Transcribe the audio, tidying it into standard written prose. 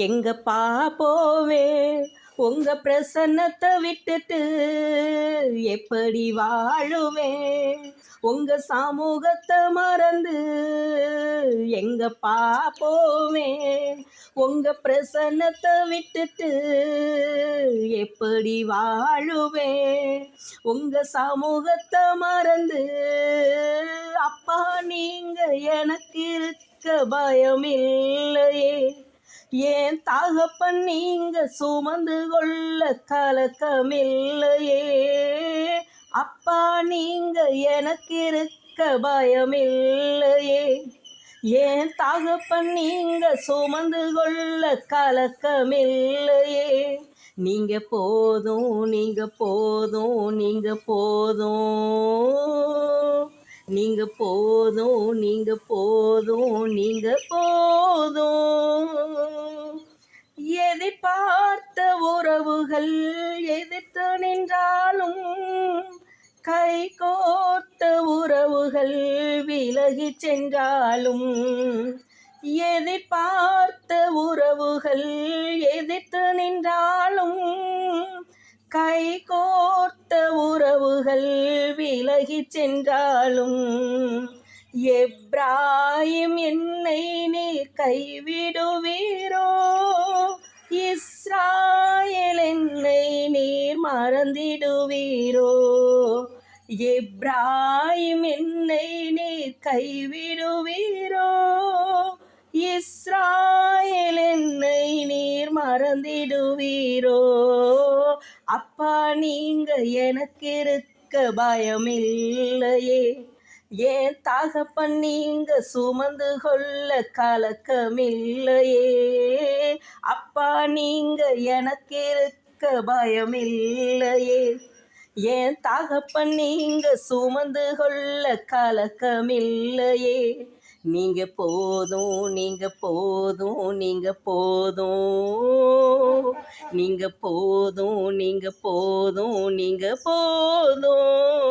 எங்கப்பா போவேன் உங்க பிரசன்னத்தை விட்டுட்டு எப்படி வாழுவேன் உங்க சமூகத்தை மறந்து எங்கப்பா போவேன் உங்க பிரசன்னத்தை விட்டுட்டு எப்படி வாழுவேன் உங்க சமூகத்தை மறந்து அப்பா நீங்க எனக்கு இருக்க பயமில்லையே ஏன் தகப்பன் நீங்க சுமந்து கொள்ள கலக்கமில்லையே அப்பா நீங்க எனக்கு இருக்க பயமில்லையே ஏன் தகப்பன் நீங்க சுமந்து கொள்ள கலக்கமில்லையே நீங்க போதும் நீங்க போதும் நீங்க போதும் நீங்க போதும் நீங்க போதும் நீங்க போதும் எதிர்பார்த்த உறவுகள் எதிர்த்து நின்றாலும் கை கோர்த்த உறவுகள் விலகி சென்றாலும் எதிர்பார்த்த உறவுகள் எதிர்த்து நின்றாலும் கை கோர்த்த உறவுகள் விலகி சென்றாலும் எப்ராயிம் என்னை நீர் கைவிடுவீரோ இஸ்ராயேல் என்னை நீர் மறந்திடுவீரோ எப்ராயிம் என்னை நீர் கைவிடுவீரோ இஸ்ராயேல் என்னை நீர் மறந்திடுவீரோ அப்பா நீங்க எனக்கு இருக்க பயமில்லையே ஏன் தகப்பன் நீங்க சுமந்து கொள்ள கலக்கமில்லையே அப்பா நீங்க எனக்கு இருக்க பயமில்லையே ஏன் தகப்பன் நீங்க சுமந்து கொள்ள கலக்கமில்லையே நீங்க போதும் நீங்க போதும் நீங்க போதும் நீங்க போதும் நீங்க போதும் நீங்க போதும்